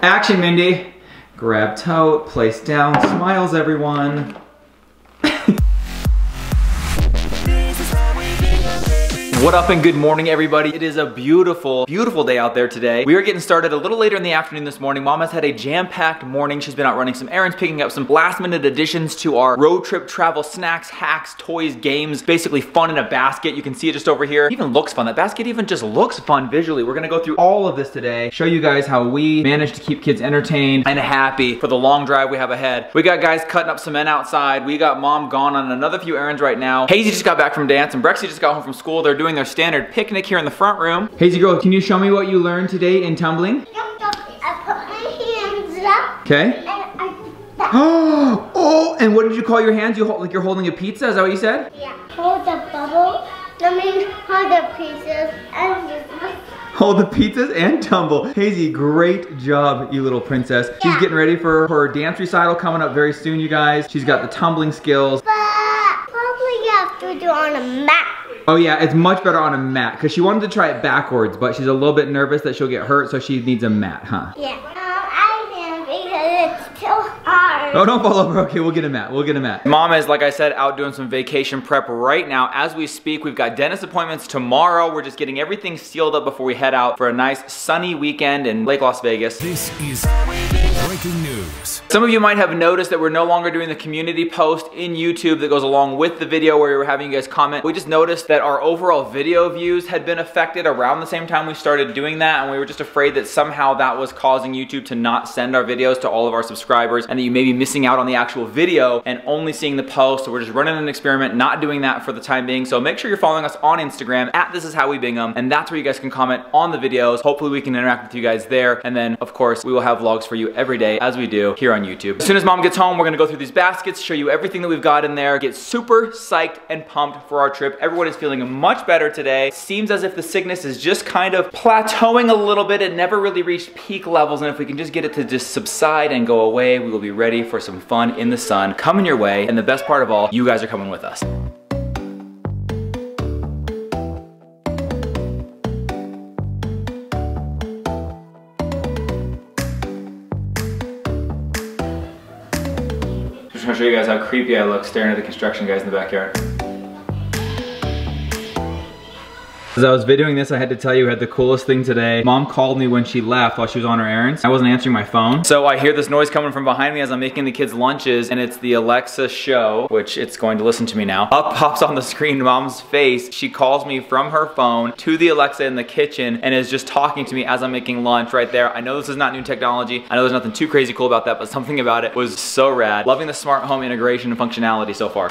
Action, Mindy. Grab tote, place down, smiles everyone. What up and good morning everybody. It is a beautiful, beautiful day out there today. We are getting started a little later in the afternoon this morning. Mom has had a jam-packed morning. She's been out running some errands, picking up some last minute additions to our road trip travel snacks, hacks, toys, games, basically fun in a basket. You can see it just over here. It even looks fun. That basket even just looks fun visually. We're gonna go through all of this today, show you guys how we manage to keep kids entertained and happy for the long drive we have ahead. We got guys cutting up cement outside. We got mom gone on another few errands right now. Hazy just got back from dance and Brexy just got home from school. They're doing their standard picnic here in the front room. Hazy girl, can you show me what you learned today in tumbling? I put my hands up. Okay. And I did that. Oh, and what did you call your hands? You hold, like you're holding a pizza? Is that what you said? Yeah. Hold the bubble. Hold the pieces and just Hold the pizzas and tumble. Hazy, great job, you little princess. She's getting ready for her dance recital coming up very soon, you guys. She's got the tumbling skills. But probably you have to do on a mat. Oh yeah, it's much better on a mat because she wanted to try it backwards, but she's a little bit nervous that she'll get hurt, so she needs a mat, huh? Yeah. I can't because it's too hard. Oh, don't fall over. Okay, we'll get a mat. We'll get a mat. Mom is, like I said, out doing some vacation prep right now. As we speak, we've got dentist appointments tomorrow. We're just getting everything sealed up before we head out for a nice sunny weekend in Lake Las Vegas. This is breaking news. Some of you might have noticed that we're no longer doing the community post in YouTube that goes along with the video where we were having you guys comment. We just noticed that our overall video views had been affected around the same time we started doing that, and we were just afraid that somehow that was causing YouTube to not send our videos to all of our subscribers and that you may be missing out on the actual video and only seeing the post. So we're just running an experiment, not doing that for the time being. So make sure you're following us on Instagram at ThisIsHowWeBingham, and that's where you guys can comment on the videos. Hopefully we can interact with you guys there, and then of course we will have vlogs for you every day as we do here on YouTube. As soon as mom gets home, we're gonna go through these baskets, show you everything that we've got in there, get super psyched and pumped for our trip. Everyone is feeling much better today. Seems as if the sickness is just kind of plateauing a little bit. It never really reached peak levels, and if we can just get it to just subside and go away, we will be ready for some fun in the sun coming your way. And the best part of all, you guys are coming with us. Just want to show you guys how creepy I look staring at the construction guys in the backyard. As I was videoing this, I had to tell you I had the coolest thing today. Mom called me when she left while she was on her errands. I wasn't answering my phone. So I hear this noise coming from behind me as I'm making the kids lunches, and it's the Alexa show, which it's going to listen to me now. Up pops on the screen Mom's face. She calls me from her phone to the Alexa in the kitchen and is just talking to me as I'm making lunch right there. I know this is not new technology. I know there's nothing too crazy cool about that, but something about it was so rad. Loving the smart home integration and functionality so far.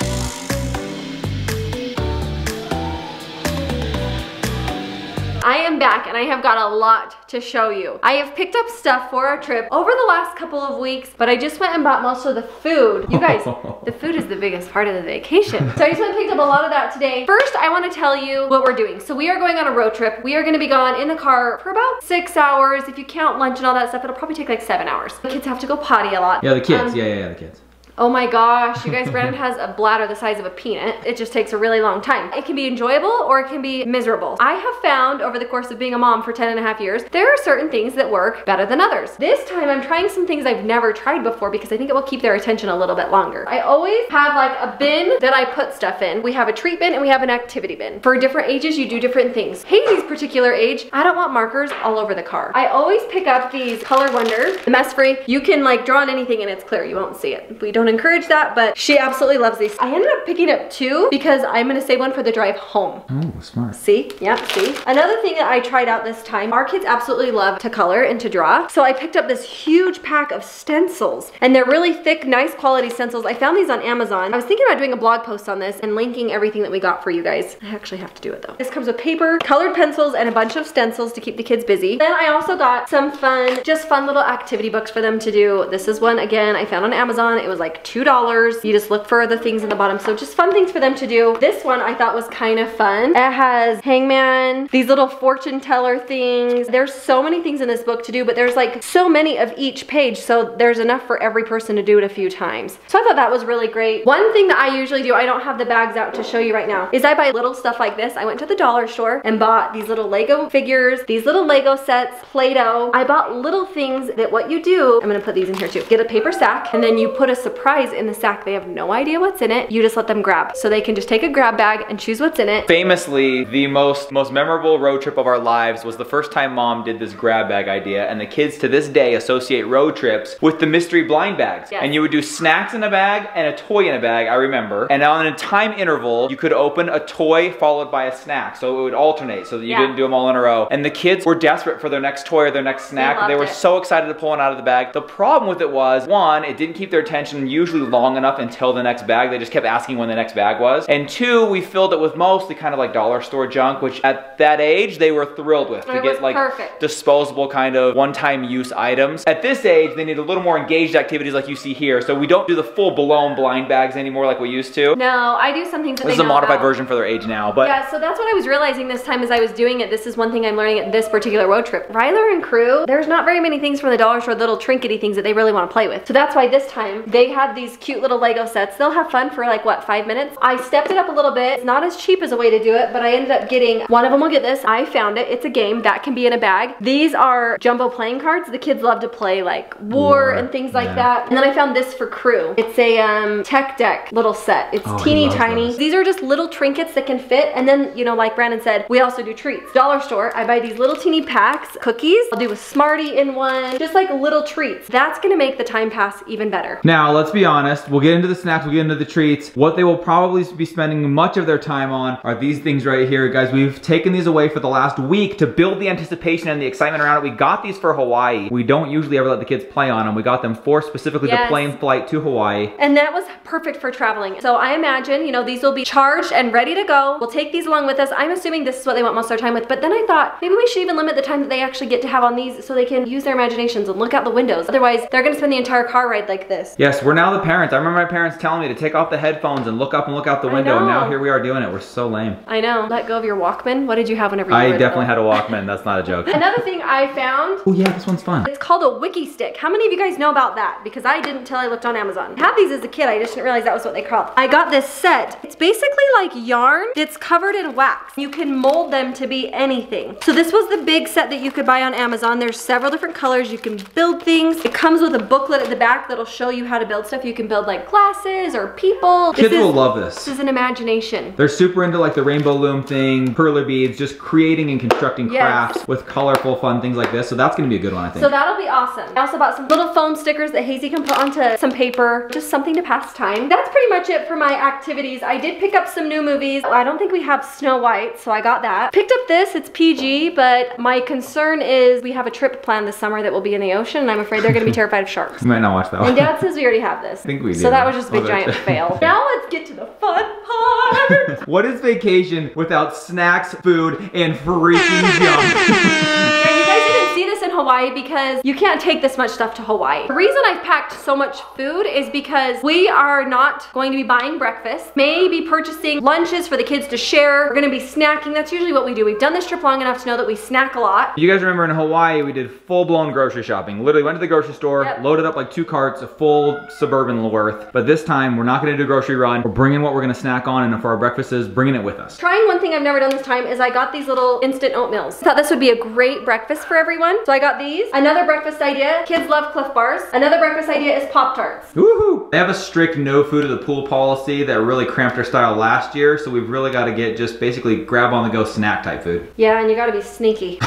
I am back and I have got a lot to show you. I have picked up stuff for our trip over the last couple of weeks, but I just went and bought most of the food. You guys, the food is the biggest part of the vacation. So I just went and picked up a lot of that today. First, I want to tell you what we're doing. So we are going on a road trip. We are going to be gone in the car for about 6 hours. If you count lunch and all that stuff, it'll probably take like 7 hours. The kids have to go potty a lot. Yeah, the kids. Yeah, the kids. Oh my gosh, you guys, Brandon has a bladder the size of a peanut. It just takes a really long time. It can be enjoyable or it can be miserable. I have found over the course of being a mom for 10.5 years, there are certain things that work better than others. This time I'm trying some things I've never tried before because I think it will keep their attention a little bit longer. I always have like a bin that I put stuff in. We have a treat bin and we have an activity bin. For different ages, you do different things. Hazy's particular age, I don't want markers all over the car. I always pick up these Color Wonders, the mess free. You can like draw on anything and it's clear, you won't see it. We don't encourage that, but she absolutely loves these. I ended up picking up 2 because I'm gonna save one for the drive home. Oh, smart. See? Yeah, see? Another thing that I tried out this time, our kids absolutely love to color and to draw. So I picked up this huge pack of stencils, and they're really thick, nice quality stencils. I found these on Amazon. I was thinking about doing a blog post on this and linking everything that we got for you guys. I actually have to do it though. This comes with paper, colored pencils, and a bunch of stencils to keep the kids busy. Then I also got some fun, just fun little activity books for them to do. This is one, again, I found on Amazon. It was like like $2. You just look for the things in the bottom. So just fun things for them to do. This one I thought was kind of fun. It has hangman, these little fortune teller things. There's so many things in this book to do, but there's like so many of each page, so there's enough for every person to do it a few times. So I thought that was really great. One thing that I usually do, I don't have the bags out to show you right now, is I buy little stuff like this. I went to the dollar store and bought these little Lego figures, these little Lego sets, Play-Doh. I bought little things that what you do, I'm gonna put these in here too. Get a paper sack, and then you put a surprise in the sack. They have no idea what's in it. You just let them grab. So they can just take a grab bag and choose what's in it. Famously, the most memorable road trip of our lives was the first time Mom did this grab bag idea, and the kids to this day associate road trips with the mystery blind bags. Yes. And you would do snacks in a bag and a toy in a bag, I remember. And on a time interval, you could open a toy followed by a snack. So it would alternate so that you didn't do them all in a row. And the kids were desperate for their next toy or their next snack. They were so excited to pull one out of the bag. The problem with it was, one, it didn't keep their attention usually long enough until the next bag. They just kept asking when the next bag was. And two, we filled it with mostly kind of like dollar store junk, which at that age, they were thrilled with. To get like disposable kind of one-time use items. At this age, they need a little more engaged activities like you see here. So we don't do the full-blown blind bags anymore like we used to. No, I do some things that this is a modified version for their age now. But yeah, so that's what I was realizing this time as I was doing it. This is one thing I'm learning at this particular road trip. Ryler and crew, there's not very many things from the dollar store, little trinkety things that they really want to play with. So that's why this time they had these cute little Lego sets. They'll have fun for like, what, 5 minutes? I stepped it up a little bit. It's not as cheap as a way to do it, but I ended up getting, one of them will get this. I found it. It's a game that can be in a bag. These are jumbo playing cards. The kids love to play like war and things like that. And then I found this for crew. It's a tech deck little set. It's teeny tiny. These are just little trinkets that can fit. And then, you know, like Brandon said, we also do treats. Dollar store, I buy these little teeny packs, cookies. I'll do a Smartie in one, just like little treats. That's gonna make the time pass even better. Now, let's be honest. We'll get into the snacks, we'll get into the treats. What they will probably be spending much of their time on are these things right here, guys. We've taken these away for the last week to build the anticipation and the excitement around it. We got these for Hawaii. We don't usually ever let the kids play on them. We got them for specifically the plane flight to Hawaii. And that was perfect for traveling. So I imagine, you know, these will be charged and ready to go. We'll take these along with us. I'm assuming this is what they want most of their time with, but then I thought maybe we should even limit the time that they actually get to have on these so they can use their imaginations and look out the windows. Otherwise, they're gonna spend the entire car ride like this. Yes, we're now the parents. I remember my parents telling me to take off the headphones and look up and look out the window, and now here we are doing it. We're so lame. I know. Let go of your Walkman. What did you have whenever you were I definitely had a Walkman. That's not a joke. Another thing I found. Oh yeah, this one's fun. It's called a wiki stick. How many of you guys know about that? Because I didn't till I looked on Amazon. I had these as a kid. I just didn't realize that was what they called. I got this set. It's basically like yarn. It's covered in wax. You can mold them to be anything. So this was the big set that you could buy on Amazon. There's several different colors. You can build things. It comes with a booklet at the back that'll show you how to build stuff. You can build like glasses or people. Kids will love this. This is an imagination. They're super into like the rainbow loom thing, perler beads, just creating and constructing crafts with colorful, fun things like this. So that's gonna be a good one, I think. So that'll be awesome. I also bought some little foam stickers that Hazy can put onto some paper. Just something to pass time. That's pretty much it for my activities. I did pick up some new movies. I don't think we have Snow White, so I got that. Picked up this, it's PG, but my concern is we have a trip planned this summer that will be in the ocean, and I'm afraid they're gonna be terrified of sharks. You might not watch that one. And Dad says we already have this. I think we do. So that was just a big giant fail. Now let's get to the fun part. What is vacation without snacks, food, and freaking junk? You guys didn't see this in Hawaii because you can't take this much stuff to Hawaii. The reason I've packed so much food is because we are not going to be buying breakfast, maybe purchasing lunches for the kids to share. We're gonna be snacking. That's usually what we do. We've done this trip long enough to know that we snack a lot. You guys remember in Hawaii, we did full-blown grocery shopping. Literally went to the grocery store, loaded up like 2 carts of full Suburban worth. But this time, we're not gonna do a grocery run. We're bringing what we're gonna snack on, and for our breakfast is bringing it with us. Trying one thing I've never done this time is I got these little instant oatmeals. I thought this would be a great breakfast for everyone. So I got these. Another breakfast idea, kids love Cliff Bars. Another breakfast idea is Pop-Tarts. Woohoo! They have a strict no food at the pool policy that really cramped our style last year, so we've really got to get just basically grab on the go snack type food. Yeah, and you gotta be sneaky.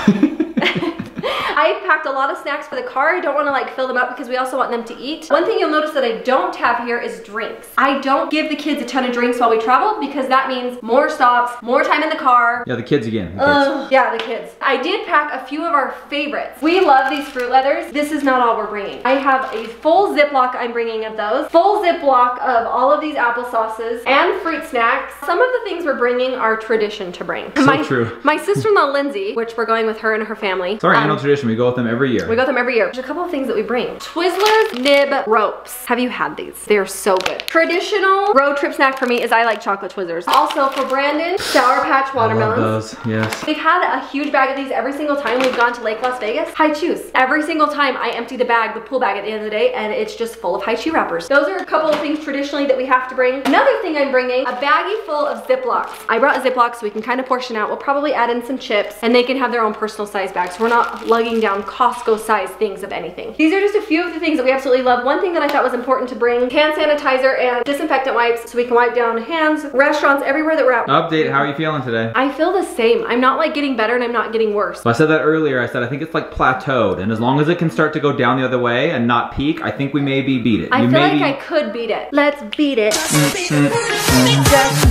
I packed a lot of snacks for the car. I don't want to like fill them up because we also want them to eat. One thing you'll notice that I don't have here is drinks. I don't give the kids a ton of drinks while we travel because that means more stops, more time in the car. Yeah, the kids again. The kids. Yeah, the kids. I did pack a few of our favorites. We love these fruit leathers. This is not all we're bringing. I have a full Ziploc I'm bringing of those. Full Ziploc of all of these applesauces and fruit snacks. Some of the things we're bringing are tradition to bring. So true. My sister-in-law Lindsay, which we're going with her and her family. Sorry, annual tradition. We go with them every year. We go with them every year. There's a couple of things that we bring. Twizzlers nib ropes. Have you had these? They are so good. Traditional road trip snack for me is I like chocolate Twizzlers. Also for Brandon, Sour Patch watermelons. I love those, yes. We've had a huge bag of these every single time we've gone to Lake Las Vegas. High chews. Every single time I empty the bag, the pool bag at the end of the day, and it's just full of high chew wrappers. Those are a couple of things traditionally that we have to bring. Another thing I'm bringing, a baggie full of Ziplocs. I brought a Ziploc so we can kind of portion out. We'll probably add in some chips and they can have their own personal size bags. So we're not lugging down Costco size things of anything. These are just a few of the things that we absolutely love. One thing that I thought was important to bring, hand sanitizer and disinfectant wipes so we can wipe down hands, restaurants, everywhere that we're at. Update, how are you feeling today? I feel the same. I'm not like getting better and I'm not getting worse. Well, I said that earlier. I said I think it's like plateaued, and as long as it can start to go down the other way and not peak, I think we maybe beat it. I feel like I could beat it. Let's beat it. Just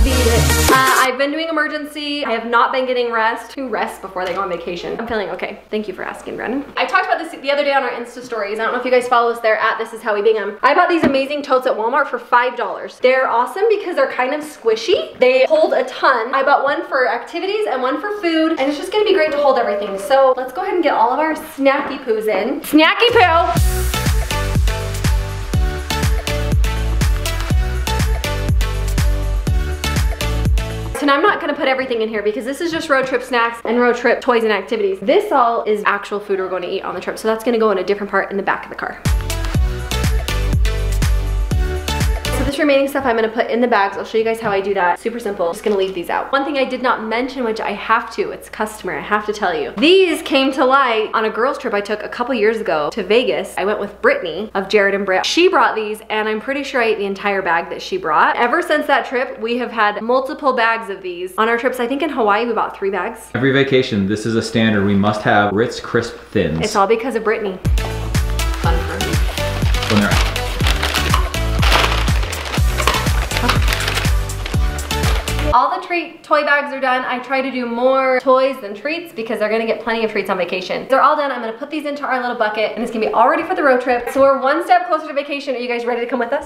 beat it. I've been doing emergency. I have not been getting rest. Who rests before they go on vacation? I'm feeling okay. Thank you for asking, Brandon. I talked about this the other day on our Insta stories. I don't know if you guys follow us there at This Is How We Bingham. I bought these amazing totes at Walmart for $5. They're awesome because they're kind of squishy. They hold a ton. I bought one for activities and one for food, and it's just gonna be great to hold everything. So let's go ahead and get all of our snacky poos in. Snacky poo! And I'm not gonna put everything in here because this is just road trip snacks and road trip toys and activities. This all is actual food we're going to eat on the trip. So that's gonna go in a different part in the back of the car. So this remaining stuff I'm gonna put in the bags. I'll show you guys how I do that. Super simple. Just gonna leave these out. One thing I did not mention, which I have to, it's customary, I have to tell you. These came to light on a girls trip I took a couple years ago to Vegas. I went with Brittany of Jared and Britt. She brought these and I'm pretty sure I ate the entire bag that she brought. Ever since that trip, we have had multiple bags of these. On our trips, I think in Hawaii, we bought 3 bags. Every vacation, this is a standard. We must have Ritz Crisp Thins. It's all because of Brittany. Fun for me. When they're out. All the toy bags are done. I try to do more toys than treats because they're gonna get plenty of treats on vacation. They're all done. I'm gonna put these into our little bucket and it's gonna be all ready for the road trip. So we're one step closer to vacation. Are you guys ready to come with us?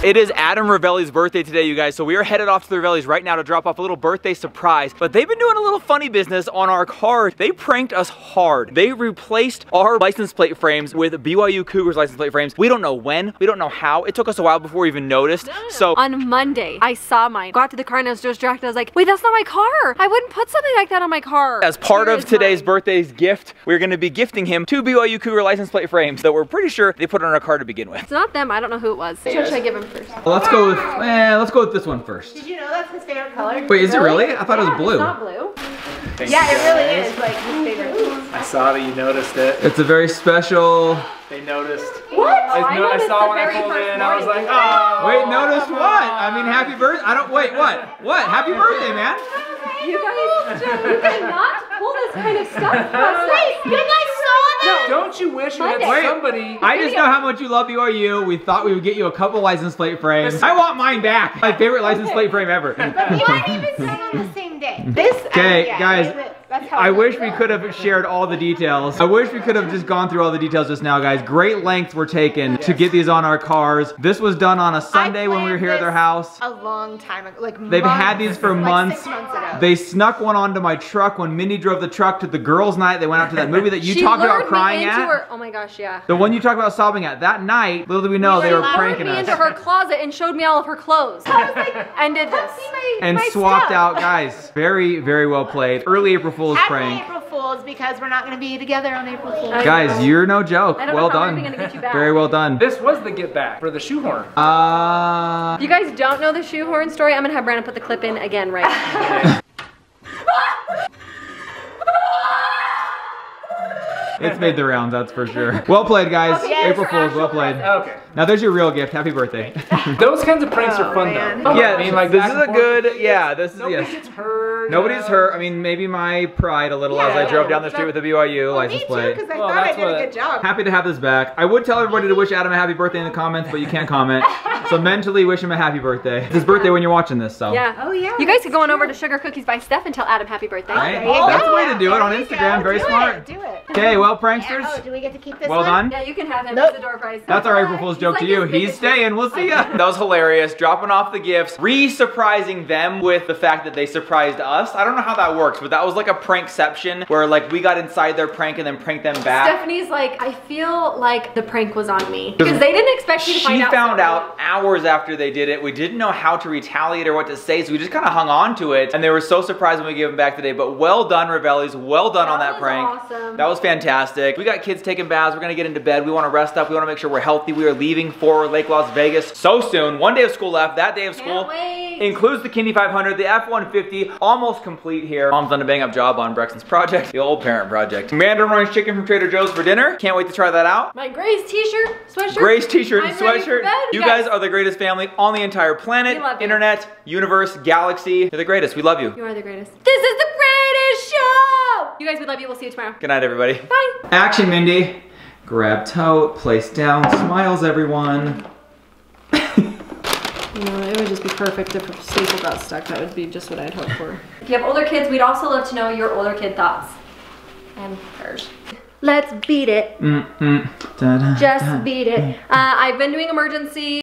It is Adam Ravelli's birthday today, you guys, so we are headed off to the Ravellis right now to drop off a little birthday surprise. But they've been doing a little funny business on our car. They pranked us hard. They replaced our license plate frames with BYU Cougars license plate frames. We don't know when, we don't know how. It took us a while before we even noticed. So on Monday, I saw mine. Got to the car and I was distracted. I was like, wait, that's not my car. I wouldn't put something like that on my car. As part of today's birthday's gift, we're gonna be gifting him 2 BYU Cougar license plate frames that we're pretty sure they put on our car to begin with. It's not them. I don't know who it was. What should I give him first? Well, let's go with this one first. Did you know that's his favorite color? Wait, is it really? I thought it was blue. It's not blue. Yeah, it really is like his favorite. I saw that you noticed it. It's a very special. They noticed. What? I saw when I pulled in. I was like, oh. Wait, notice what? I mean, happy birthday. I don't. Wait, what? What? Happy birthday, man. You guys cannot pull this kind of stuff. Wait, you guys saw that? Don't you wish you had somebody? I just know how much you love BYU. We thought we would get you a couple license plate frames. I want mine back. My favorite license plate frame ever. But you weren't even sent on the same day. Okay, guys. I wish we could have shared all the details. I wish we could have just gone through all the details just now, guys. Great lengths were taken to get these on our cars. This was done on a Sunday when we were here at their house. A long time ago, like they've had these for months. 6 months ago. They snuck one onto my truck when Mindy drove the truck to the girls' night. They went out to that movie that you talked about crying at. Oh my gosh, yeah. The one you talked about sobbing at. That night, little did we know they were pranking us. She lured me into her closet and showed me all of her clothes. I was like, and did this. And swapped out, guys. Very, very well played. Early April Fool's prank. April Fools because we're not going to be together on April Fool's. Guys, you're no joke. Well done. Very well done. This was the get back for the shoehorn. If you guys don't know the shoehorn story, I'm going to have Brandon put the clip in again right now. It's made the rounds, that's for sure. Well played, guys. April Fools, well played. Okay. Now there's your real gift. Happy birthday. Those kinds of pranks are fun though. Yeah, I mean, like this is a good, yeah, this is, Nobody gets hurt. Nobody's hurt. I mean, maybe my pride a little as I drove down the street with the BYU license plate. because I thought I did a good job. Happy to have this back. I would tell everybody to wish Adam a happy birthday in the comments, but you can't comment. So mentally wish him a happy birthday. It's his birthday when you're watching this, so. Yeah. Oh yeah. You guys could go on over to Sugar Cookies by Steph and tell Adam happy birthday. Right? That's the way to do it on Instagram. Very smart. Do it. Okay, well, pranksters. Oh, do we get to keep this Well one? done. Yeah, you can have him. It's a door prize. That's our April Fool's joke to you. He's staying. We'll see ya. That was hilarious. Dropping off the gifts, re-surprising them with the fact that they surprised us. I don't know how that works, but that was like a prankception where like we got inside their prank and then pranked them back. Stephanie's like, I feel like the prank was on me because they didn't expect you to find out. She found out hours after they did it. We didn't know how to retaliate or what to say, so we just kind of hung on to it, and they were so surprised when we gave them back today. But well done, Revellis. Well done on that prank. Awesome. That was fantastic. We got kids taking baths. We're gonna get into bed. We want to rest up. We want to make sure we're healthy. We are leaving for Lake Las Vegas so soon. One day of school left. That day of school includes the Kindy 500, the F-150, almost complete here. Mom's done a bang-up job on Brexton's project, the old parent project. Mandarin orange chicken from Trader Joe's for dinner. Can't wait to try that out. My Grace t-shirt, sweatshirt. Grace t-shirt and I'm ready for sweatshirt. bed. You guys are the greatest family on the entire planet, We love you. internet, universe, galaxy. You're the greatest. We love you. You are the greatest. This is the greatest show! You guys, we love you. We'll see you tomorrow. Good night, everybody. Bye. Action, Mindy. Grab tote, place down, smiles, everyone. You know, it would just be perfect if a staple got stuck. That would be just what I'd hope for. If you have older kids, we'd also love to know your older kid thoughts. And hers. Let's beat it. Just beat it. I've been doing emergency